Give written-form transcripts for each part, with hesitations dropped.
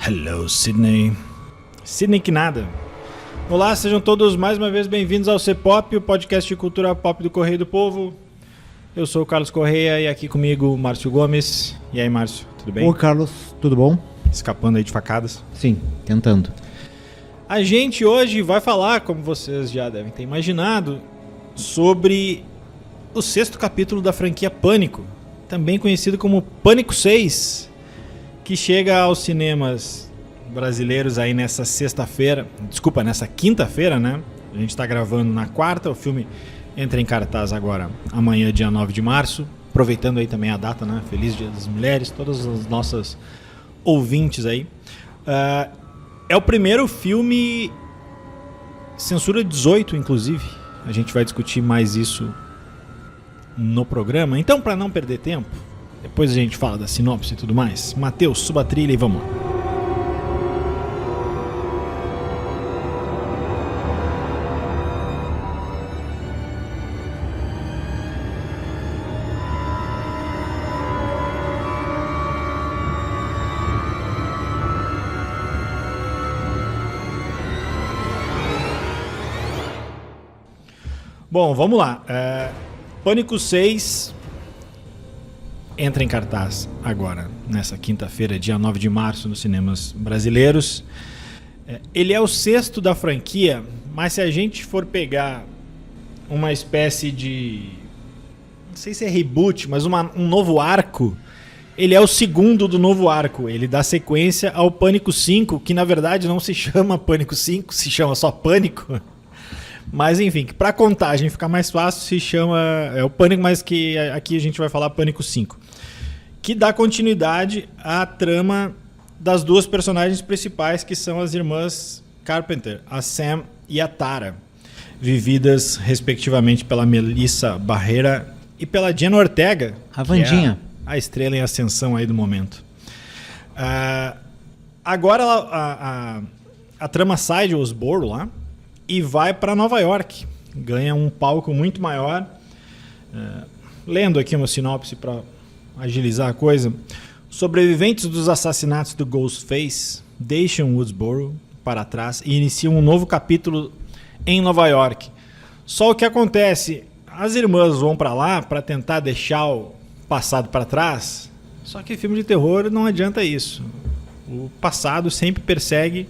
Hello, Sydney. Sydney que nada. Olá, sejam todos mais uma vez bem-vindos ao C-Pop, o podcast de cultura pop do Correio do Povo. Eu sou o Carlos Correia e aqui comigo o Márcio Gomes. E aí, Márcio, tudo bem? Oi, Carlos, tudo bom? Escapando aí de facadas? Sim, tentando. A gente hoje vai falar, como vocês já devem ter imaginado, sobre o 6º capítulo da franquia Pânico, também conhecido como Pânico 6, que chega aos cinemas brasileiros aí nessa quinta-feira, né? A gente tá gravando na quarta, o filme entra em cartaz agora, amanhã, dia 9 de março, aproveitando aí também a data, né? Feliz Dia das Mulheres, todas as nossas ouvintes aí. É o primeiro filme censura 18, inclusive. A gente vai discutir mais isso no programa. Então, para não perder tempo, depois a gente fala da sinopse e tudo mais. Matheus, suba a trilha e vamos lá. Bom, vamos lá. Pânico 6 entra em cartaz agora, nessa quinta-feira, dia 9 de março, nos cinemas brasileiros. Ele é o 6º da franquia, mas se a gente for pegar uma espécie de... não sei se é reboot, mas um novo arco, ele é o 2º do novo arco. Ele dá sequência ao Pânico 5, que na verdade não se chama Pânico 5, se chama só Pânico. Mas enfim, para a contagem ficar mais fácil, se chama... é o Pânico, mas que aqui a gente vai falar Pânico 5. Que dá continuidade à trama das duas personagens principais, que são as irmãs Carpenter, a Sam e a Tara, vividas respectivamente pela Melissa Barrera e pela Jenna Ortega, a Vandinha, a estrela em ascensão aí do momento. Agora a trama sai de Osboro lá e vai para Nova York, ganha um palco muito maior. Lendo aqui uma sinopse para agilizar a coisa: sobreviventes dos assassinatos do Ghostface deixam Woodsboro para trás e iniciam um novo capítulo em Nova York. Só o que acontece, as irmãs vão para lá para tentar deixar o passado para trás, só que filme de terror não adianta isso. O passado sempre persegue,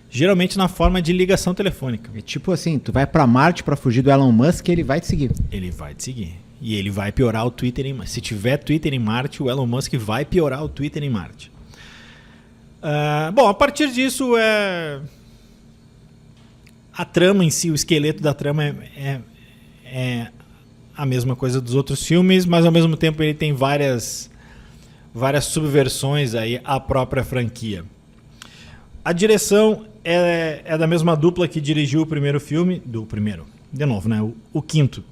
geralmente na forma de ligação telefônica. É tipo assim, tu vai para Marte para fugir do Elon Musk, ele vai te seguir. Ele vai te seguir. E ele vai piorar o Twitter em Marte. Se tiver Twitter em Marte, o Elon Musk vai piorar o Twitter em Marte. Bom, a partir disso, a trama em si, o esqueleto da trama é a mesma coisa dos outros filmes, mas ao mesmo tempo ele tem várias subversões aí à própria franquia. A direção é da mesma dupla que dirigiu o primeiro filme, de novo, né? O quinto,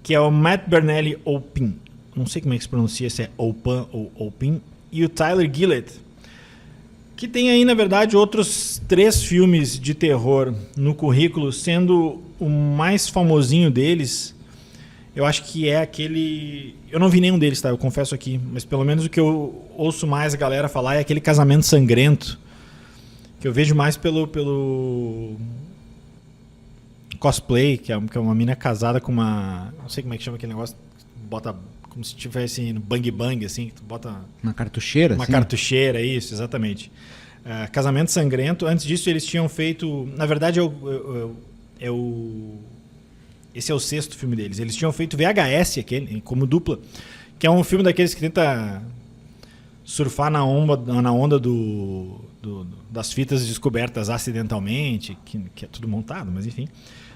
que é o Matt Bernelli-Olpin. Não sei como é que se pronuncia, se é Olpan ou Olpin. E o Tyler Gillett, que tem aí, na verdade, outros 3 filmes de terror no currículo, sendo o mais famosinho deles, eu acho que é aquele... eu não vi nenhum deles, tá? Eu confesso aqui. Mas pelo menos o que eu ouço mais a galera falar é aquele Casamento Sangrento, que eu vejo mais pelo cosplay, que é uma mina casada com uma... não sei como é que chama aquele negócio, bota como se estivesse no Bang Bang, assim, tu bota... uma cartucheira? Uma cartucheira, isso, exatamente. Casamento Sangrento. Antes disso eles tinham feito... na verdade esse é o 6º filme deles. Eles tinham feito VHS, aquele, como dupla, que é um filme daqueles que tenta surfar na onda das fitas descobertas acidentalmente, que é tudo montado, mas enfim.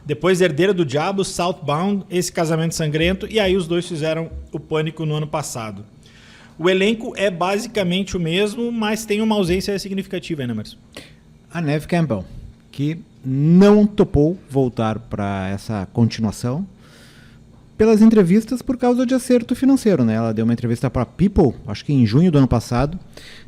Depois Herdeira do Diabo, Southbound, esse Casamento Sangrento, e aí os dois fizeram o Pânico no ano passado. O elenco é basicamente o mesmo, mas tem uma ausência significativa, né, Márcio? A Neve Campbell, que não topou voltar para essa continuação pelas entrevistas por causa de acerto financeiro, né? Ela deu uma entrevista para People, acho que em junho do ano passado,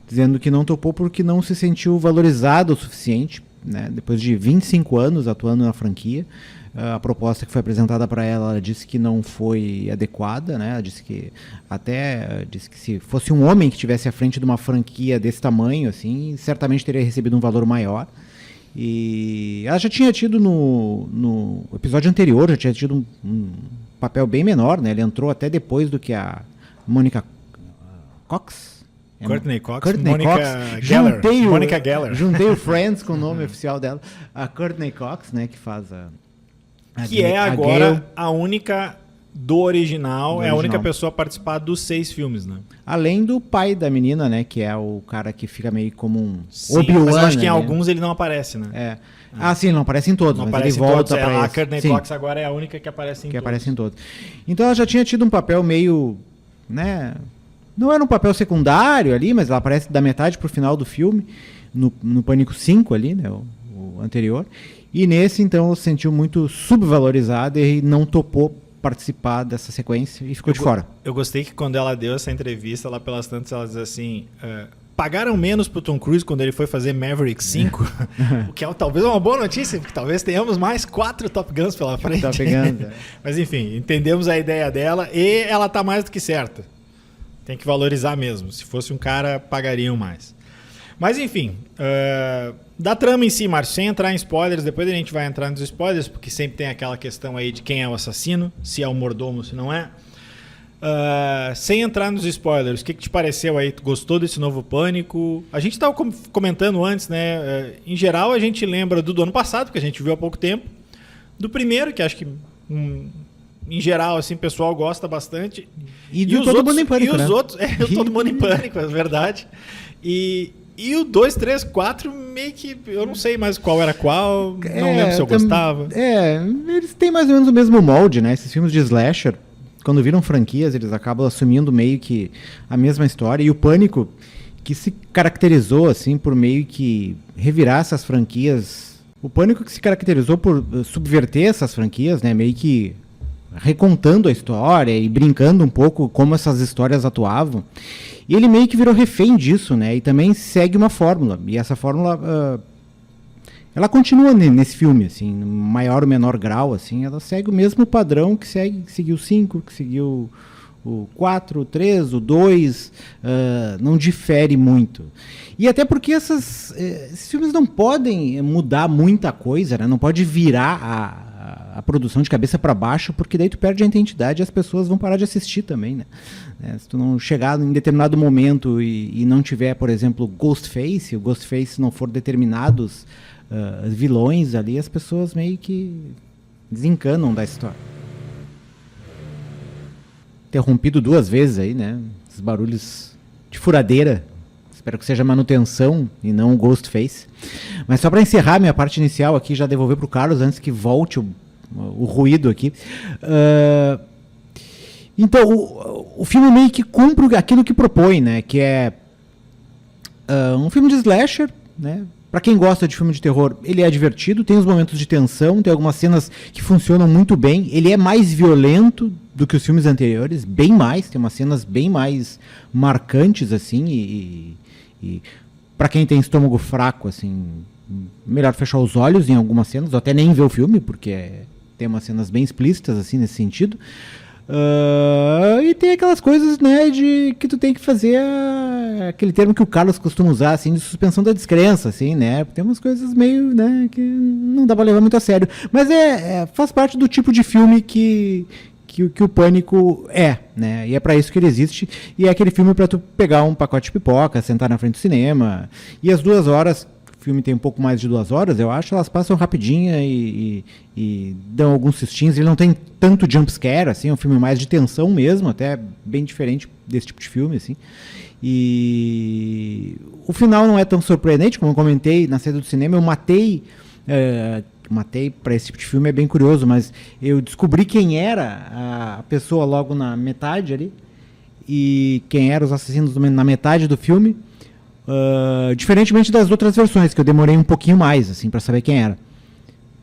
dizendo que não topou porque não se sentiu valorizada o suficiente né, depois de 25 anos atuando na franquia. A proposta que foi apresentada para ela disse que não foi adequada, né? Ela disse que se fosse um homem que estivesse à frente de uma franquia desse tamanho, assim, certamente teria recebido um valor maior. E ela já tinha tido no episódio anterior, já tinha tido um papel bem menor, né? Ele entrou até depois do que a Monica Cox. Courtney Cox, Monica Geller. Juntei o Friends com o nome oficial dela. A Courtney Cox, né, que faz que é agora a única do original, é a única pessoa a participar dos 6 filmes, né? Além do pai da menina, né, que é o cara que fica meio como um Obi-Wan. Mas eu acho que em alguns ele não aparece, né? Sim, ele não aparece em todos, não mas aparece ele volta para esse. A Courtney Cox agora é a única que aparece em todos. Aparece em todos. Então ela já tinha tido um papel meio, né, não era um papel secundário ali, mas ela aparece da metade pro final do filme, no Pânico 5 ali, né, o anterior. E nesse, então, ela se sentiu muito subvalorizada e não topou participar dessa sequência e ficou de fora. Eu gostei que quando ela deu essa entrevista, lá pelas tantas, ela diz assim, pagaram menos pro Tom Cruise quando ele foi fazer Maverick 5, o que é talvez uma boa notícia, porque talvez tenhamos mais 4 Top Guns pela frente. Top Guns, Mas enfim, entendemos a ideia dela e ela tá mais do que certa. Tem que valorizar mesmo. Se fosse um cara, pagariam mais. Mas enfim, da trama em si, Márcio, sem entrar em spoilers, depois a gente vai entrar nos spoilers, porque sempre tem aquela questão aí de quem é o assassino, se é o mordomo, se não é. Sem entrar nos spoilers, o que te pareceu aí? Tu gostou desse novo Pânico? A gente estava comentando antes, né? Em geral, a gente lembra do ano passado, que a gente viu há pouco tempo. Do primeiro, que acho que... em geral, assim, o pessoal gosta bastante. E Todo Mundo em Pânico, né? Todo Mundo em Pânico, é verdade. E o 2, 3, 4, meio que... Eu não sei mais qual era qual, não lembro se eu gostava. Eles têm mais ou menos o mesmo molde, né? Esses filmes de slasher, quando viram franquias, eles acabam assumindo meio que a mesma história. E o Pânico, que se caracterizou, assim, por meio que revirar essas franquias... O Pânico que se caracterizou por subverter essas franquias, né? Meio que recontando a história e brincando um pouco como essas histórias atuavam. E ele meio que virou refém disso, né? E também segue uma fórmula. E essa fórmula, ela continua nesse filme, assim, no maior ou menor grau, assim. Ela segue o mesmo padrão que seguiu o 5, que seguiu o 4, o 3, o 2. Não difere muito. E até porque esses filmes não podem mudar muita coisa, né? Não pode virar a produção de cabeça para baixo, porque daí tu perde a identidade e as pessoas vão parar de assistir também, né? Se tu não chegar em determinado momento e não tiver, por exemplo, o Ghostface não for determinados vilões ali, as pessoas meio que desencanam da história. Interrompido 2 vezes aí, né? Esses barulhos de furadeira. Espero que seja manutenção e não o Ghostface. Mas só para encerrar minha parte inicial aqui, já devolver para o Carlos antes que volte o ruído aqui. Então, o filme meio que cumpre aquilo que propõe, né? Que é um filme de slasher, né? Para quem gosta de filme de terror, ele é divertido, tem os momentos de tensão, tem algumas cenas que funcionam muito bem. Ele é mais violento do que os filmes anteriores, bem mais, tem umas cenas bem mais marcantes, assim, e para quem tem estômago fraco, assim, melhor fechar os olhos em algumas cenas, ou até nem ver o filme, porque tem umas cenas bem explícitas, assim, nesse sentido. E tem aquelas coisas, né, de que tu tem que fazer aquele termo que o Carlos costuma usar, assim, de suspensão da descrença, assim, né? Tem umas coisas meio, né, que não dá pra levar muito a sério. Mas faz parte do tipo de filme que o Pânico né? E é pra isso que ele existe. E é aquele filme pra tu pegar um pacote de pipoca, sentar na frente do cinema. E as 2 horas, o filme tem um pouco mais de 2 horas, eu acho, elas passam rapidinho e dão alguns sustinhos. Ele não tem tanto jumpscare, assim, é um filme mais de tensão mesmo, até bem diferente desse tipo de filme, assim. E o final não é tão surpreendente, como eu comentei na saída do cinema, eu matei para esse tipo de filme, é bem curioso, mas eu descobri quem era a pessoa logo na metade ali, e quem eram os assassinos na metade do filme, diferentemente das outras versões, que eu demorei um pouquinho mais, assim, para saber quem era.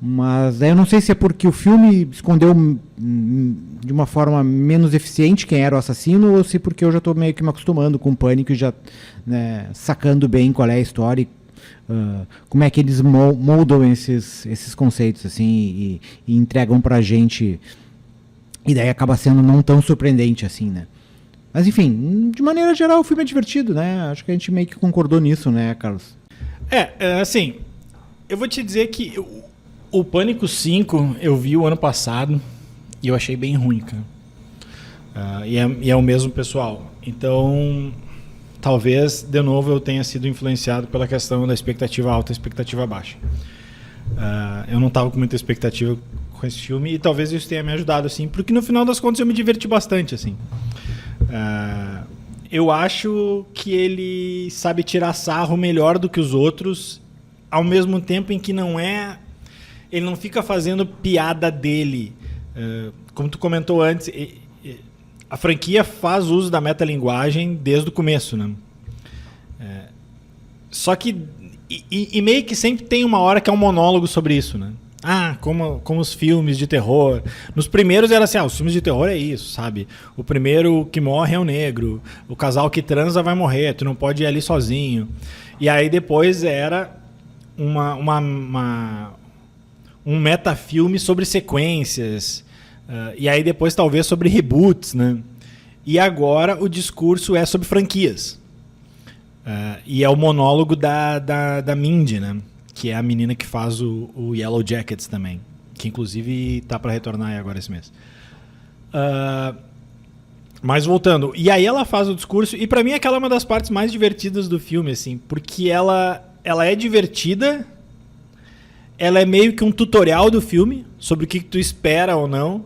Mas eu não sei se é porque o filme escondeu de uma forma menos eficiente quem era o assassino, ou se porque eu já estou meio que me acostumando com o Pânico e já, né, sacando bem qual é a história como é que eles moldam esses conceitos assim e entregam pra gente, e daí acaba sendo não tão surpreendente assim, né? Mas enfim, de maneira geral o filme é divertido, né? Acho que a gente meio que concordou nisso, né, Carlos? Assim, eu vou te dizer que o Pânico 5 eu vi o ano passado e eu achei bem ruim, cara. E é o mesmo pessoal. Então, talvez, de novo, eu tenha sido influenciado pela questão da expectativa alta e expectativa baixa. Eu não estava com muita expectativa com esse filme e talvez isso tenha me ajudado, assim, porque no final das contas eu me diverti bastante, assim. Eu acho que ele sabe tirar sarro melhor do que os outros, ao mesmo tempo em que ele não fica fazendo piada dele. Como tu comentou antes, a franquia faz uso da metalinguagem desde o começo, né? Só que e meio que sempre tem uma hora que é um monólogo sobre isso, né? Como os filmes de terror. Nos primeiros era assim, os filmes de terror é isso, sabe? O primeiro que morre é o negro, o casal que transa vai morrer, tu não pode ir ali sozinho. E aí depois era um metafilme sobre sequências, e aí depois talvez sobre reboots, né? E agora o discurso é sobre franquias. E é o monólogo da Mindy, né? Que é a menina que faz o Yellow Jackets também, que inclusive tá para retornar agora esse mês. Mas voltando, e aí ela faz o discurso, e para mim aquela é uma das partes mais divertidas do filme, assim, porque ela é divertida, ela é meio que um tutorial do filme, sobre o que tu espera ou não.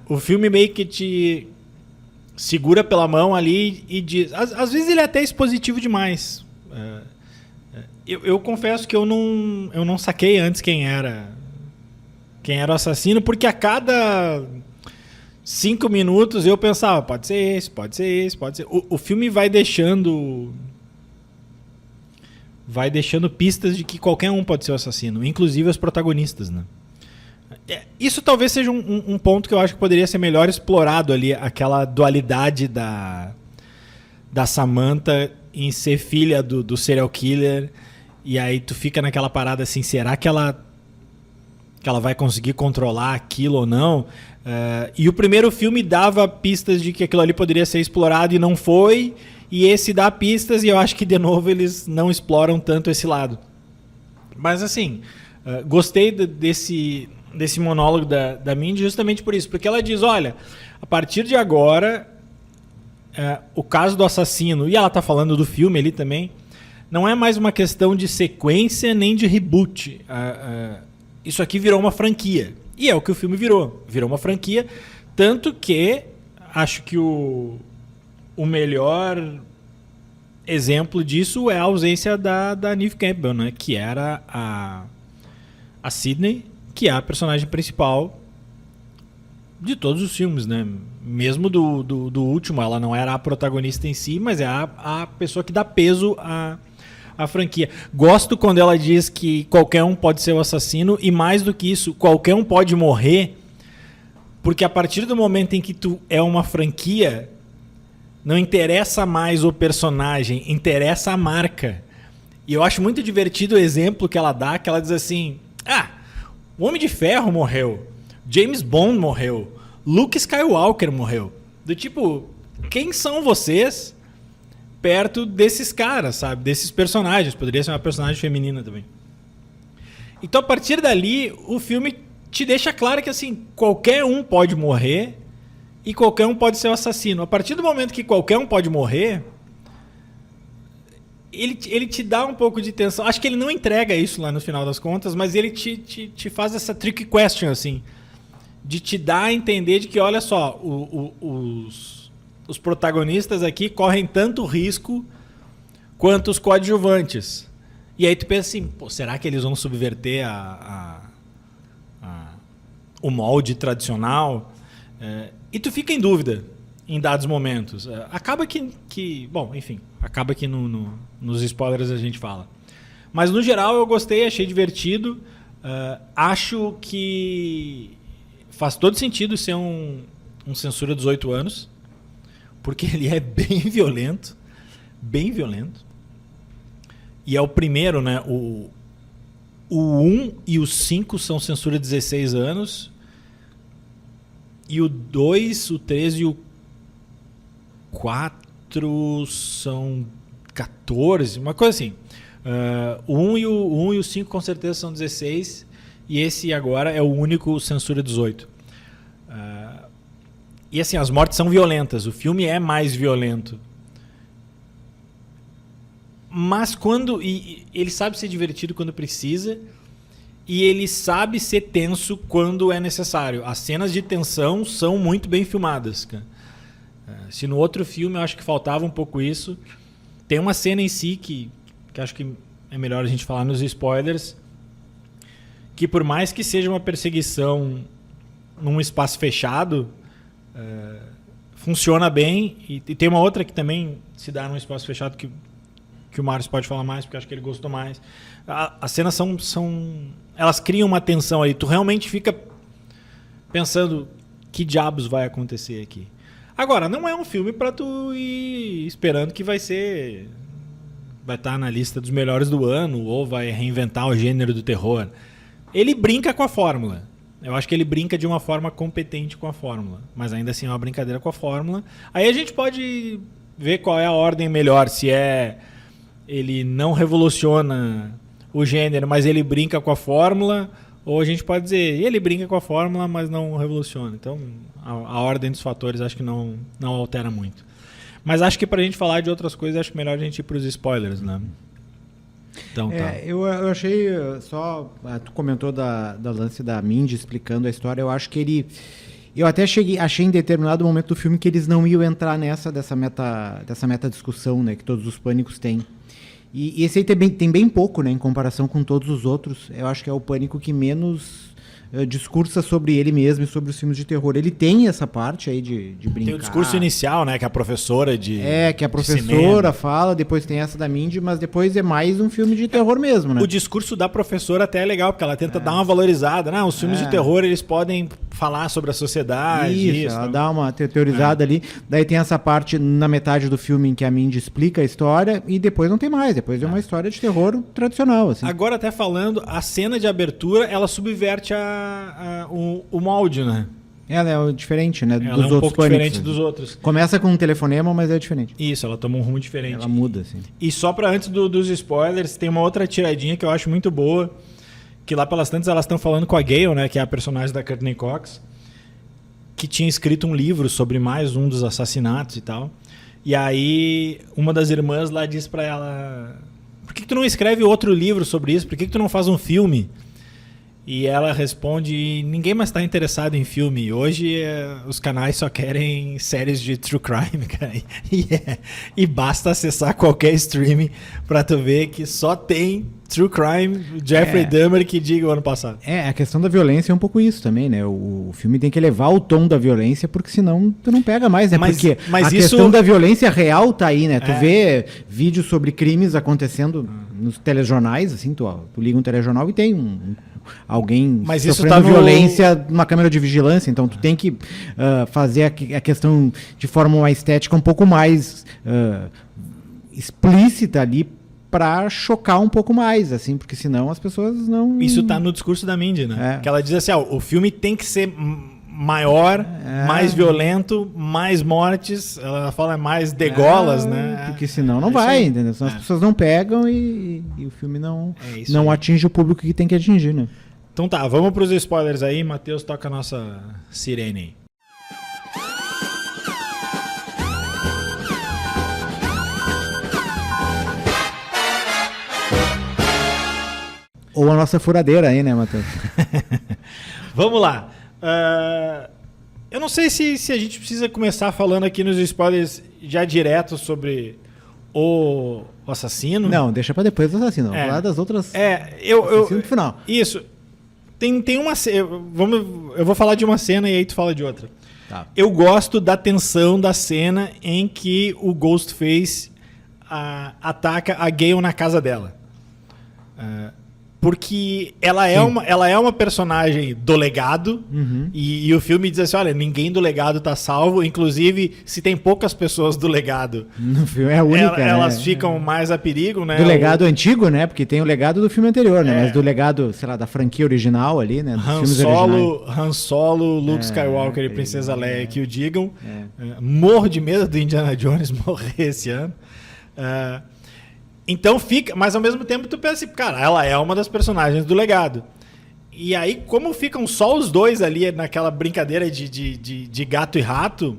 O filme meio que te segura pela mão ali e diz... Às vezes ele é até expositivo demais. Eu confesso que eu não saquei antes quem era o assassino, porque a cada 5 minutos eu pensava, pode ser esse, pode ser esse, pode ser... O filme vai deixando pistas de que qualquer um pode ser o assassino, inclusive os protagonistas, né? Isso talvez seja um ponto que eu acho que poderia ser melhor explorado ali, aquela dualidade da Samantha em ser filha do serial killer, e aí tu fica naquela parada assim, será que ela vai conseguir controlar aquilo ou não? E o primeiro filme dava pistas de que aquilo ali poderia ser explorado e não foi, e esse dá pistas e eu acho que de novo eles não exploram tanto esse lado. Mas assim, gostei desse monólogo da Mindy justamente por isso, porque ela diz, olha, a partir de agora o caso do assassino, e ela tá falando do filme ali também, não é mais uma questão de sequência nem de reboot. Isso aqui virou uma franquia. E é o que o filme virou. Virou uma franquia. Tanto que acho que o melhor exemplo disso é a ausência da Neve Campbell, né? Que era a Sidney, que é a personagem principal de todos os filmes, né? Mesmo do último, ela não era a protagonista em si, mas é a pessoa que dá peso à franquia. Gosto quando ela diz que qualquer um pode ser o assassino, e mais do que isso, qualquer um pode morrer, porque a partir do momento em que tu é uma franquia, não interessa mais o personagem, interessa a marca. E eu acho muito divertido o exemplo que ela dá, que ela diz assim, o Homem de Ferro morreu, James Bond morreu, Luke Skywalker morreu. Do tipo, quem são vocês perto desses caras, sabe? Desses personagens. Poderia ser uma personagem feminina também. Então, a partir dali, o filme te deixa claro que, assim, qualquer um pode morrer e qualquer um pode ser o assassino. A partir do momento que qualquer um pode morrer, ele te dá um pouco de tensão. Acho que ele não entrega isso lá no final das contas, mas ele te faz essa trick question, assim, de te dar a entender de que, olha só, os protagonistas aqui correm tanto risco quanto os coadjuvantes. E aí tu pensa assim, será que eles vão subverter o molde tradicional? E tu fica em dúvida em dados momentos. Acaba que bom, enfim, acaba que nos spoilers a gente fala. Mas no geral eu gostei, achei divertido. Acho que faz todo sentido ser um censura 18 anos, porque ele é bem violento. Bem violento. E é o primeiro, né? O 1 e o 5 são censura 16 anos. E o 2, o 3 e o 4 são 14, uma coisa assim. O 1 e o 5 com certeza são 16. E esse agora é o único censura 18. E assim, as mortes são violentas. O filme é mais violento. Mas quando... ele sabe ser divertido quando precisa. E ele sabe ser tenso quando é necessário. As cenas de tensão são muito bem filmadas, cara. Se no outro filme eu acho que faltava um pouco isso. Tem uma cena em si que acho que é melhor a gente falar nos spoilers. Que por mais que seja uma perseguição num espaço fechado... funciona bem. E tem uma outra que também se dá num espaço fechado que o Márcio pode falar mais, porque acho que ele gostou mais. As cenas elas criam uma tensão aí. Tu realmente fica pensando que diabos vai acontecer aqui. Agora, não é um filme pra tu ir esperando que vai estar na lista dos melhores do ano ou vai reinventar o gênero do terror. Ele brinca com a fórmula. Eu acho que ele brinca de uma forma competente com a fórmula. Mas ainda assim é uma brincadeira com a fórmula. Aí a gente pode ver qual é a ordem melhor. Se ele não revoluciona o gênero, mas ele brinca com a fórmula. Ou a gente pode dizer, ele brinca com a fórmula, mas não revoluciona. Então a ordem dos fatores acho que não altera muito. Mas acho que pra gente falar de outras coisas, acho melhor a gente ir pros spoilers, né? Então, tá. Eu achei só... Tu comentou da lance da Mindy explicando a história. Eu acho que ele... Eu até achei em determinado momento do filme que eles não iam entrar dessa meta discussão, né, que todos os Pânicos têm. E esse aí tem bem pouco, né, em comparação com todos os outros. Eu acho que é o Pânico que menos discursa sobre ele mesmo e sobre os filmes de terror. Ele tem essa parte aí de brincar. Tem o discurso inicial, né? Que a professora que a professora fala, depois tem essa da Mindy, mas depois é mais um filme de terror mesmo, né? O discurso da professora até é legal, porque ela tenta dar uma valorizada. Não, os filmes de terror, eles podem falar sobre a sociedade. Ela dá uma teorizada ali. Daí tem essa parte na metade do filme em que a Mindy explica a história e depois não tem mais. Depois é uma história de terror tradicional, assim. Agora, até falando, a cena de abertura, ela subverte o molde, né? Ela é diferente, né? Ela é um pouco diferente dos outros. Começa com um telefonema, mas é diferente. Isso, ela toma um rumo diferente. Ela muda, assim. E só pra antes dos spoilers, tem uma outra tiradinha que eu acho muito boa, que lá pelas tantas elas estão falando com a Gale, né? Que é a personagem da Courtney Cox, que tinha escrito um livro sobre mais um dos assassinatos e tal. E aí, uma das irmãs lá diz pra ela... Por que tu não escreve outro livro sobre isso? Por que tu não faz um filme? E ela responde, ninguém mais está interessado em filme. Hoje os canais só querem séries de true crime, cara. E basta acessar qualquer streaming para tu ver que só tem true crime, Jeffrey Dahmer que diga o ano passado. A questão da violência é um pouco isso também, né? O filme tem que elevar o tom da violência, porque senão tu não pega mais, né? Porque a questão da violência real tá aí, né? Tu vê vídeos sobre crimes acontecendo nos telejornais, assim, tu liga um telejornal e tem alguém sofrendo violência numa câmera de vigilância, então tu tem que fazer a questão de forma mais estética um pouco mais explícita ali para chocar um pouco mais, assim, porque senão as pessoas não... Isso tá no discurso da Mindy, né? Que ela diz assim, o filme tem que ser maior, mais violento, mais mortes, ela fala mais degolas, né? Porque senão não vai, entendeu? Senão as pessoas não pegam e o filme não atinge o público que tem que atingir, né? Então tá, vamos pros spoilers aí, Matheus, toca a nossa sirene aí. Ou a nossa furadeira aí, né, Matheus? Vamos lá. Eu não sei se a gente precisa começar falando aqui nos spoilers já direto sobre o assassino. Não, deixa pra depois do assassino. Vamos falar das outras. Assassino no final. Isso. Tem uma cena. Eu vou falar de uma cena e aí tu fala de outra. Tá. Eu gosto da tensão da cena em que o Ghostface ataca a Gale na casa dela. Porque ela é uma personagem do legado, e o filme diz assim, olha, ninguém do legado tá salvo, inclusive se tem poucas pessoas do legado, no filme é a única, elas né? ficam mais a perigo, né? Do legado antigo, né? Porque tem o legado do filme anterior, né? Mas do legado, sei lá, da franquia original ali, né? Dos filmes originais. Han Solo, Luke Skywalker e Princesa Leia que o digam. Morro de medo do Indiana Jones morrer esse ano. Então fica, mas ao mesmo tempo tu pensa assim, cara, ela é uma das personagens do legado. E aí, como ficam só os dois ali naquela brincadeira de gato e rato,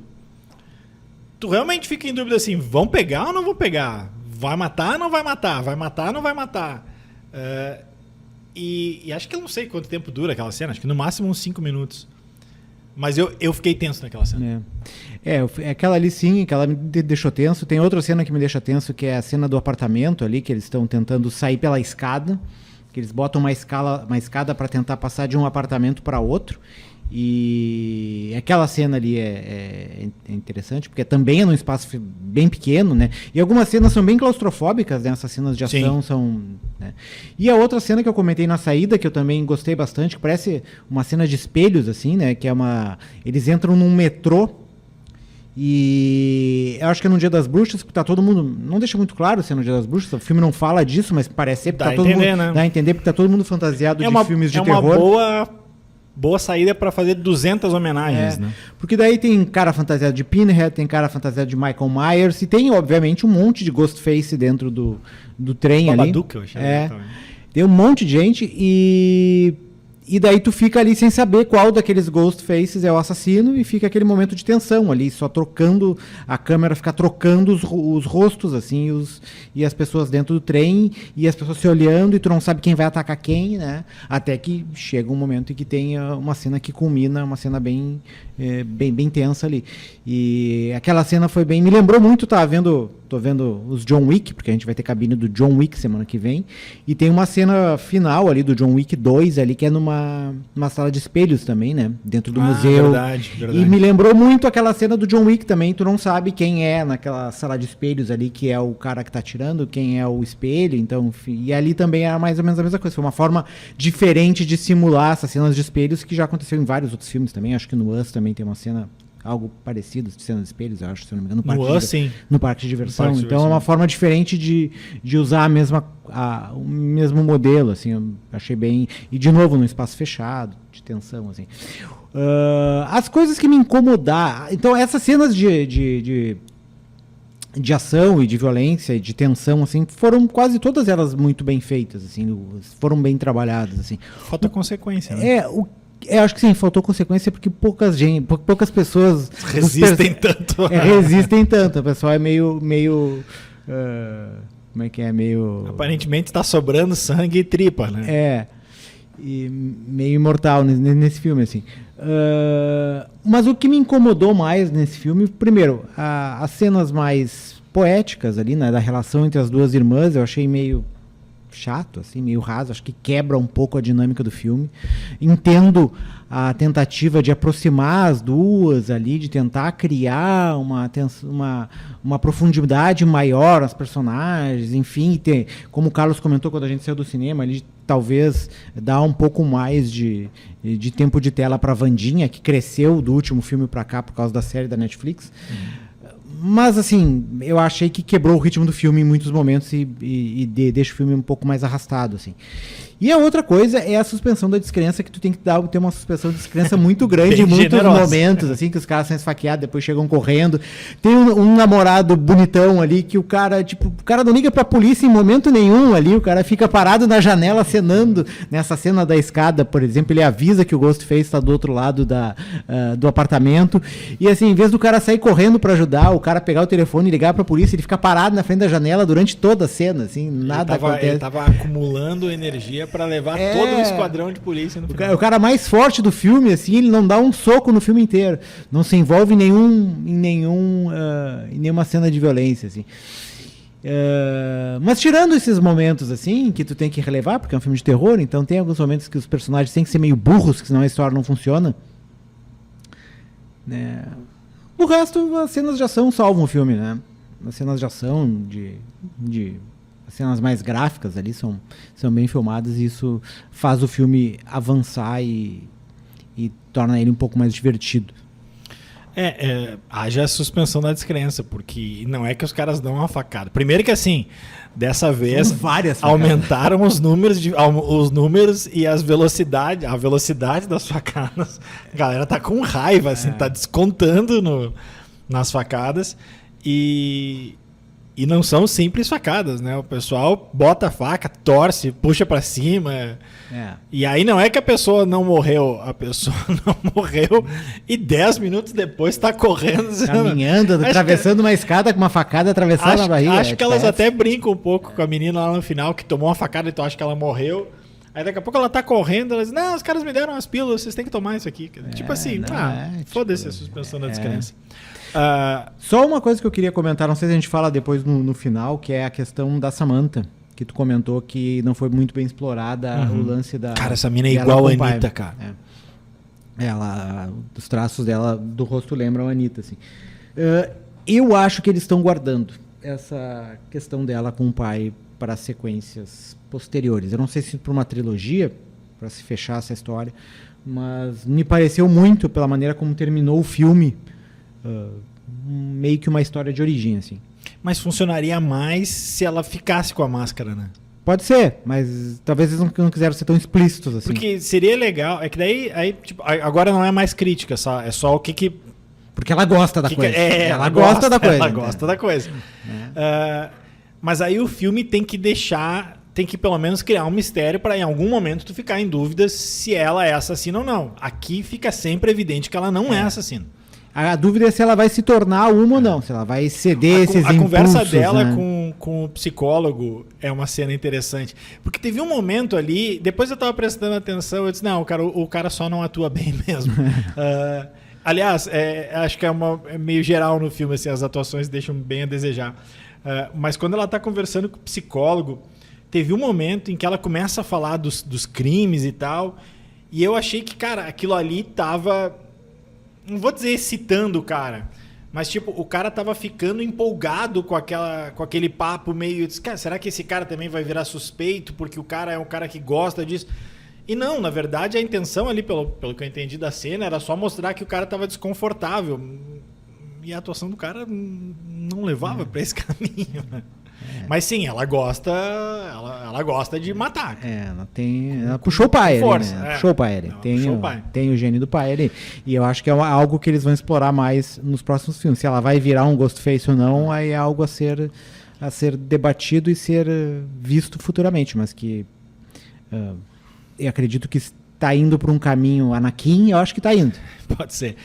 tu realmente fica em dúvida assim, vão pegar ou não vão pegar? Vai matar ou não vai matar? Vai matar ou não vai matar? E acho que eu não sei quanto tempo dura aquela cena, acho que no máximo uns 5 minutos. Mas eu fiquei tenso naquela cena. Aquela ali sim, aquela me deixou tenso. Tem outra cena que me deixa tenso, que é a cena do apartamento ali, que eles estão tentando sair pela escada, que eles botam uma escada para tentar passar de um apartamento para outro. E aquela cena ali é interessante, porque também é num espaço bem pequeno, né? E algumas cenas são bem claustrofóbicas, né? Essas cenas de ação são... Né? E a outra cena que eu comentei na saída, que eu também gostei bastante, que parece uma cena de espelhos, assim, né? Que é eles entram num metrô, e eu acho que é no Dia das Bruxas, porque tá todo mundo... Não deixa muito claro se é no Dia das Bruxas, o filme não fala disso, mas parece ser, porque tá todo mundo... Né? Dá a entender, porque tá todo mundo fantasiado de filmes de terror. É uma boa saída para fazer 200 homenagens, né? Porque daí tem cara fantasiado de Pinhead, tem cara fantasiado de Michael Myers, e tem, obviamente, um monte de Ghostface dentro do trem Babadook, ali. eu achei. Tem um monte de gente e daí tu fica ali sem saber qual daqueles Ghostfaces é o assassino, e fica aquele momento de tensão ali, só trocando, a câmera fica trocando os rostos, assim, e as pessoas dentro do trem, e as pessoas se olhando, e tu não sabe quem vai atacar quem, né? Até que chega um momento em que tem uma cena que culmina, uma cena bem tensa ali. E aquela cena foi bem... Me lembrou muito, tô vendo os John Wick, porque a gente vai ter cabine do John Wick semana que vem, e tem uma cena final ali do John Wick 2 ali, que é numa sala de espelhos também, né? Dentro do museu. Verdade. E me lembrou muito aquela cena do John Wick também, tu não sabe quem é naquela sala de espelhos ali, que é o cara que tá atirando, quem é o espelho, então... E ali também era mais ou menos a mesma coisa, foi uma forma diferente de simular essas cenas de espelhos, que já aconteceu em vários outros filmes também, acho que no Us também tem uma cena... algo parecido, de cena de espelhos, eu acho, se eu não me engano, no parque de diversão. Então é uma forma diferente de usar o mesmo modelo, assim, eu achei bem... E de novo, num espaço fechado, de tensão, assim. As coisas que me incomodaram... Então, essas cenas de ação e de violência e de tensão, assim, foram quase todas elas muito bem feitas, assim, foram bem trabalhadas, assim. Falta consequência, né? Eu acho que sim, faltou consequência porque poucas pessoas resistem tanto. Resistem tanto. O pessoal é meio como é que é? Meio... Aparentemente está sobrando sangue e tripa, né? E meio imortal nesse filme, assim. Mas o que me incomodou mais nesse filme, primeiro, as cenas mais poéticas ali, né, da relação entre as duas irmãs, eu achei meio chato, assim, meio raso, acho que quebra um pouco a dinâmica do filme. Entendo a tentativa de aproximar as duas ali, de tentar criar uma profundidade maior aos personagens, enfim, como o Carlos comentou quando a gente saiu do cinema, ali, talvez dar um pouco mais de tempo de tela para a Wandinha, que cresceu do último filme para cá por causa da série da Netflix. Mas, assim, eu achei que quebrou o ritmo do filme em muitos momentos e deixa o filme um pouco mais arrastado, assim. E a outra coisa é a suspensão da descrença, que tu tem que ter uma suspensão de descrença muito grande em muitos momentos, assim, que os caras são esfaqueados, depois chegam correndo. Tem um namorado bonitão ali, que o cara não liga pra polícia em momento nenhum ali, o cara fica parado na janela acenando. Nessa cena da escada, por exemplo, ele avisa que o Ghostface está do outro lado do apartamento, e assim, em vez do cara sair correndo pra ajudar, o cara pegar o telefone e ligar pra polícia, ele fica parado na frente da janela durante toda a cena, assim, nada acontece. Ele tava acumulando energia para levar todo um esquadrão de polícia no final. O cara mais forte do filme, assim, ele não dá um soco no filme inteiro. Não se envolve em nenhuma cena de violência, assim. Mas tirando esses momentos, assim, que tu tem que relevar, porque é um filme de terror, então tem alguns momentos que os personagens têm que ser meio burros, que senão a história não funciona. O resto, as cenas de ação salvam o filme, né? As cenas de ação, de as cenas mais gráficas ali são bem filmadas e isso faz o filme avançar e torna ele um pouco mais divertido. Haja a suspensão da descrença, porque não é que os caras dão uma facada. Primeiro que assim, dessa vez aumentaram os números e a velocidade das facadas. A galera tá com raiva, assim, tá descontando nas facadas e não são simples facadas, né? O pessoal bota a faca, torce, puxa pra cima. E aí não é que a pessoa não morreu, a pessoa não morreu e 10 minutos depois tá correndo. Caminhando, atravessando uma escada com uma facada atravessando a barriga. Acho que elas até brincam um pouco com a menina lá no final, que tomou uma facada e tu acha que ela morreu. Aí daqui a pouco ela tá correndo, ela diz, não, os caras me deram umas pílulas, vocês têm que tomar isso aqui. Tipo assim, foda-se a suspensão da descrença. Só uma coisa que eu queria comentar, não sei se a gente fala depois no final, que é a questão da Samantha, que tu comentou que não foi muito bem explorada o lance da... Cara, essa mina é igual a Anitta, cara. Os traços dela, do rosto lembram a Anitta, assim. Eu acho que eles estão guardando essa questão dela com o pai para sequências posteriores. Eu não sei se para uma trilogia, para se fechar essa história, mas me pareceu muito, pela maneira como terminou o filme, meio que uma história de origem, assim. Mas funcionaria mais se ela ficasse com a máscara, né? Pode ser, mas talvez eles não quiseram ser tão explícitos assim. Porque seria legal, é que daí tipo, agora não é mais crítica, é só o que... Porque ela gosta da coisa. Ela gosta da coisa. Ela gosta da coisa. Mas aí o filme tem que pelo menos criar um mistério para em algum momento tu ficar em dúvida se ela é assassina ou não. Aqui fica sempre evidente que ela não é assassina. A dúvida é se ela vai se tornar uma ou não, se ela vai ceder esses impulsos. A conversa dela, né, com o psicólogo é uma cena interessante. Porque teve um momento ali, depois eu tava prestando atenção, eu disse, não, o cara só não atua bem mesmo. Aliás, acho que é meio geral no filme, assim, as atuações deixam bem a desejar. Mas quando ela tá conversando com o psicólogo, teve um momento em que ela começa a falar dos crimes e tal, e eu achei que, cara, aquilo ali tava... Não vou dizer excitando o cara, mas tipo, o cara tava ficando empolgado com aquele papo meio... Cara, será que esse cara também vai virar suspeito porque o cara é um cara que gosta disso? E não, na verdade a intenção ali, pelo que eu entendi da cena, era só mostrar que o cara tava desconfortável. E a atuação do cara não levava pra esse caminho, né? Mas sim, ela gosta de matar. Ela puxou o pai ali, né? Puxou o pai ali. Tem o gênio do pai ali. E eu acho que é algo que eles vão explorar mais nos próximos filmes. Se ela vai virar um Ghostface ou não, aí é algo a ser debatido e ser visto futuramente. Mas que eu acredito que está indo para um caminho Anakin, eu acho que está indo. Pode ser.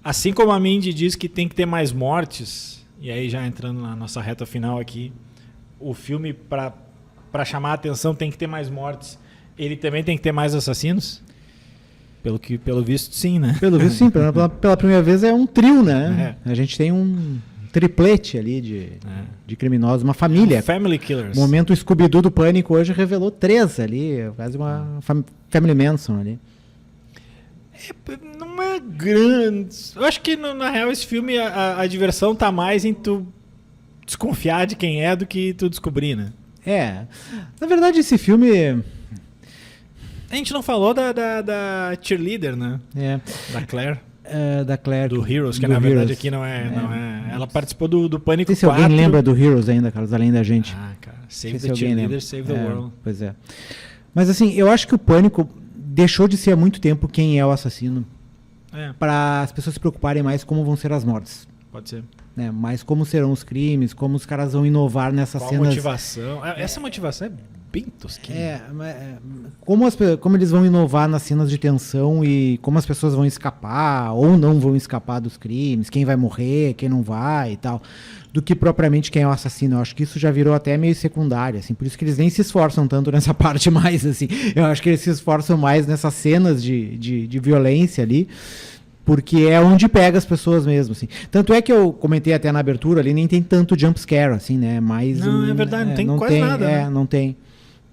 Assim como a Mindy diz que tem que ter mais mortes... E aí, já entrando na nossa reta final aqui, o filme, para chamar a atenção, tem que ter mais mortes. Ele também tem que ter mais assassinos? Pelo visto, sim, né? Pelo visto, sim. Pela primeira vez é um trio, né? A gente tem um triplete ali de criminosos, uma família. Family Killers. O momento Scooby-Doo do Pânico hoje revelou 3 ali, quase uma Family Manson ali. Não é grande. Eu acho que, na real, esse filme, a diversão tá mais em tu desconfiar de quem é do que tu descobrir, né? Na verdade, esse filme... A gente não falou da cheerleader, né? Da Claire. Da Claire. Do Heroes, que na verdade aqui não é. Ela participou do Pânico 4. Não sei se alguém lembra do Heroes ainda, Carlos, além da gente. Cara. Save the cheerleader, save the world. Pois é. Mas assim, eu acho que o Pânico... deixou de ser há muito tempo quem é o assassino para as pessoas se preocuparem mais como vão ser as mortes. Pode ser. Mas como serão os crimes, como os caras vão inovar nessas cenas. Qual a motivação? Essa motivação é bem tosquinha. Como eles vão inovar nas cenas de tensão e como as pessoas vão escapar ou não vão escapar dos crimes, quem vai morrer, quem não vai e tal, do que propriamente quem é o assassino. Eu acho que isso já virou até meio secundário, assim, por isso que eles nem se esforçam tanto nessa parte mais, assim. Eu acho que eles se esforçam mais nessas cenas de violência ali, porque é onde pega as pessoas mesmo, assim. Tanto é que eu comentei até na abertura ali, nem tem tanto jump scare, assim, né? Mas, não, é verdade, não tem quase nada. Né? Não tem.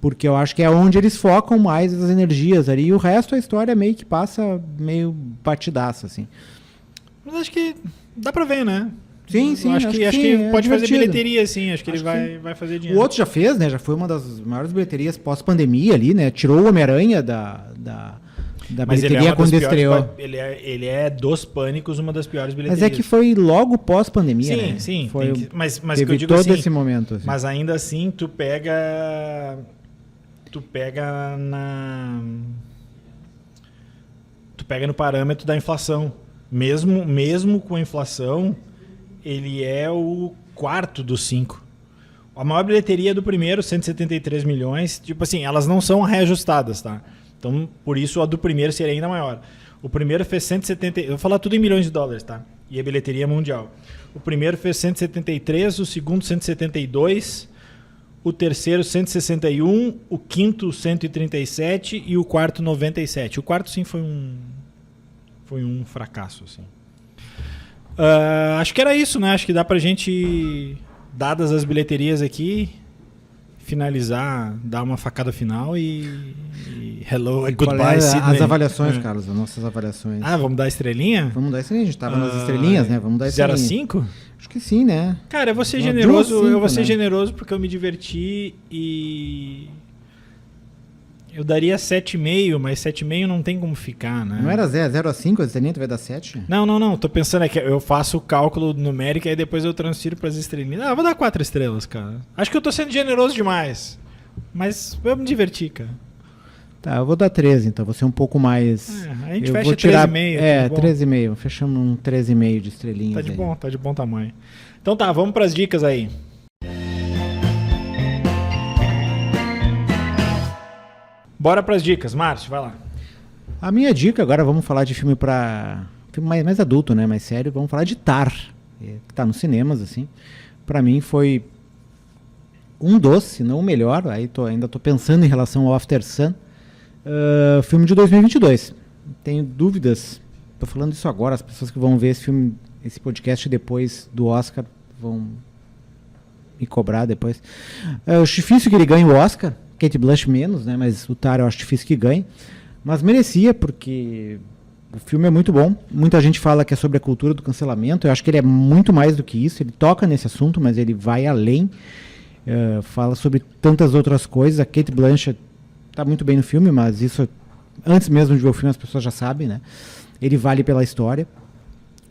Porque eu acho que é onde eles focam mais as energias ali, e o resto a história meio que passa meio batidaça, assim. Mas acho que dá pra ver, né? Sim, sim. Acho que sim, pode fazer divertido. bilheteria, sim. Acho que ele Acho que vai fazer O dinheiro. outro já fez, né? Já foi uma das maiores bilheterias pós-pandemia ali, né? Tirou o Homem-Aranha da Mas ele é bilheteria uma quando das estreou. piores, ele é dos Pânicos uma das piores bilheterias. Mas é que foi logo pós-pandemia, Sim, né? sim. Foi, Mas que teve eu digo todo assim, esse momento. Assim. mas ainda assim tu pega no parâmetro da inflação. Mesmo com a inflação, ele é o quarto dos 5. A maior bilheteria é do primeiro, 173 milhões. Tipo assim, elas não são reajustadas, tá? Então, por isso, a do primeiro seria ainda maior. O primeiro fez 170... Eu vou falar tudo em milhões de dólares, tá? E a bilheteria mundial. O primeiro fez 173, o segundo 172, o terceiro 161, o quinto 137 e o quarto 97. O quarto, sim, foi um fracasso, assim. Acho que era isso, né? Acho que dá pra gente, dadas as bilheterias aqui, finalizar, dar uma facada final e hello, goodbye, Sydney. As avaliações, Carlos, as nossas avaliações. Vamos dar estrelinha? Vamos dar estrelinha, a gente tava nas estrelinhas, né? Vamos dar 0 a estrelinha. 5? Acho que sim, né? Cara, eu vou ser Uma generoso, duas, cinco, eu vou ser né? generoso porque eu me diverti e eu daria 7,5, mas 7,5 não tem como ficar, né? Não era 0 a 5, a estrelinha tu vai dar 7? Não. Tô pensando é que eu faço o cálculo numérico e aí depois eu transfiro para as estrelinhas. Vou dar 4 estrelas, cara. Acho que eu tô sendo generoso demais. Mas eu me diverti, cara. Tá, eu vou dar 13, então. Vou ser um pouco mais... A gente eu fecha vou tirar 13,5. É, 13,5. Fechamos um 13,5 de estrelinhas. Tá de bom tamanho. Então tá, vamos pras dicas aí. Bora pras dicas, Márcio, vai lá. A minha dica, agora vamos falar de filme mais adulto, né? Mais sério. Vamos falar de Tar, que tá nos cinemas, assim. Pra mim foi um dos, se não o melhor. Aí ainda tô pensando em relação ao After Sun. Filme de 2022. Tenho dúvidas. Tô falando isso agora. As pessoas que vão ver esse podcast depois do Oscar vão me cobrar depois. Eu acho difícil que ele ganhe o Oscar. Kate Blanchett menos, né? Mas o Tar eu acho difícil que ganhe. Mas merecia, porque o filme é muito bom. Muita gente fala que é sobre a cultura do cancelamento. Eu acho que ele é muito mais do que isso. Ele toca nesse assunto, mas ele vai além. Fala sobre tantas outras coisas. A Kate Blanchett está muito bem no filme, mas isso, antes mesmo de ver o filme, as pessoas já sabem, né? Ele vale pela história,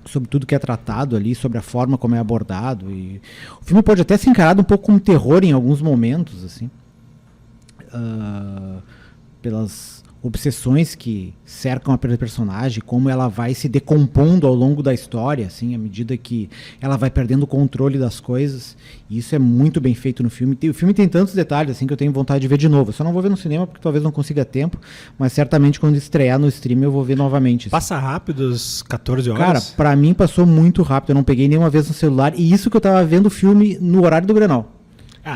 sobre tudo que é tratado ali, sobre a forma como é abordado. E o filme pode até ser encarado um pouco como terror em alguns momentos, assim. Pelas obsessões que cercam a personagem, como ela vai se decompondo ao longo da história, assim, à medida que ela vai perdendo o controle das coisas. E isso é muito bem feito no filme. O filme tem tantos detalhes assim que eu tenho vontade de ver de novo. Eu só não vou ver no cinema porque talvez não consiga tempo, mas certamente quando estrear no stream eu vou ver novamente. Assim. Passa rápido as 14 horas? Cara, pra mim passou muito rápido. Eu não peguei nenhuma vez no celular. E isso que eu tava vendo o filme no horário do Grenal.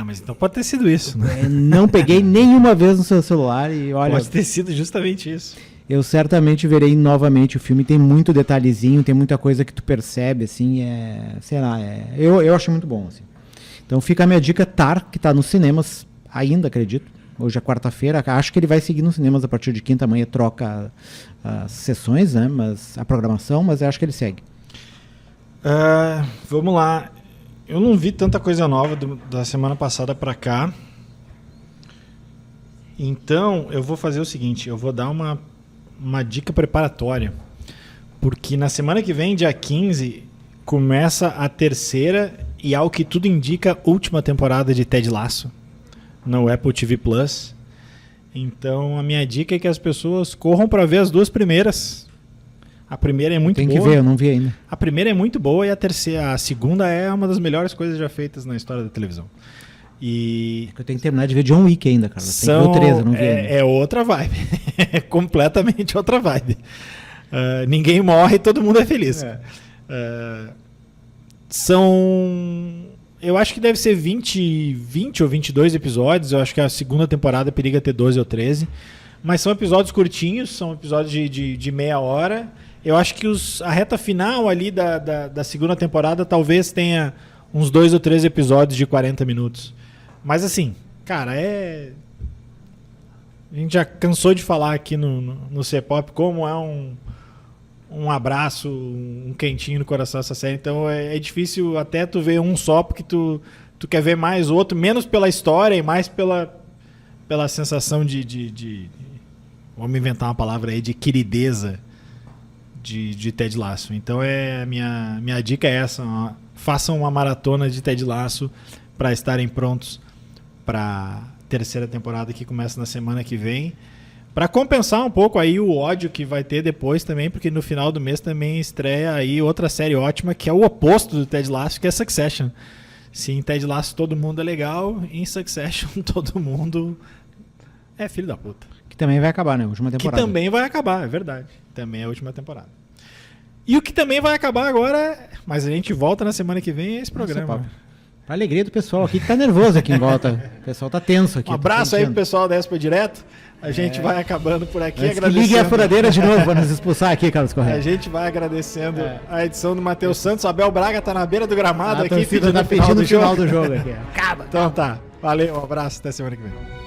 Mas então pode ter sido isso, né? Não peguei nenhuma vez no seu celular e olha... Pode ter sido justamente isso. Eu certamente verei novamente o filme. Tem muito detalhezinho, tem muita coisa que tu percebe, assim, sei lá, eu achei muito bom, assim. Então fica a minha dica, Tar, que tá nos cinemas ainda, acredito. Hoje é quarta-feira, acho que ele vai seguir nos cinemas a partir de quinta, amanhã troca as sessões, né, a programação, mas eu acho que ele segue. Vamos lá. Eu não vi tanta coisa nova da semana passada pra cá. Então, eu vou fazer o seguinte, eu vou dar uma dica preparatória. Porque na semana que vem, dia 15, começa a terceira e, ao que tudo indica, última temporada de Ted Lasso no Apple TV Plus. Então, a minha dica é que as pessoas corram pra ver as duas primeiras. A primeira é muito boa. Tem que ver, eu não vi ainda. A primeira é muito boa e a segunda é uma das melhores coisas já feitas na história da televisão. E eu tenho que terminar de ver John Wick ainda, cara. Tem que ver o 13, eu não vi ainda. É outra vibe. É completamente outra vibe. Ninguém morre e todo mundo é feliz. Eu acho que deve ser 20 ou 22 episódios. Eu acho que a segunda temporada periga ter 12 ou 13. Mas são episódios curtinhos, são episódios de meia hora. Eu acho que a reta final ali da segunda temporada talvez tenha uns 2 ou 3 episódios de 40 minutos. Mas assim, cara, a gente já cansou de falar aqui no C-Pop como é um abraço, um quentinho no coração essa série. Então é difícil até tu ver um só, porque tu quer ver mais outro, menos pela história e mais pela sensação de vamos inventar uma palavra aí, de querideza de Ted Lasso. Então minha dica é essa, façam uma maratona de Ted Lasso para estarem prontos para terceira temporada que começa na semana que vem, para compensar um pouco aí o ódio que vai ter depois também, porque no final do mês também estreia aí outra série ótima, que é o oposto do Ted Lasso, que é Succession. Se em Ted Lasso todo mundo é legal, em Succession todo mundo é filho da puta. Que também vai acabar, né? Última temporada. Que também vai acabar, é verdade. Também é a última temporada. E o que também vai acabar agora, mas a gente volta na semana que vem, é esse programa. Pra alegria do pessoal aqui, que tá nervoso aqui em volta. O pessoal tá tenso aqui. Um abraço aí pro pessoal da Expo Direto. A gente vai acabando por aqui, antes agradecendo. Que ligue a furadeira de novo pra nos expulsar aqui, Carlos Correia. A gente vai agradecendo a edição do Matheus Santos. Abel Braga tá na beira do gramado aqui, pedindo o final do jogo aqui. Então tá. Valeu, um abraço, até semana que vem.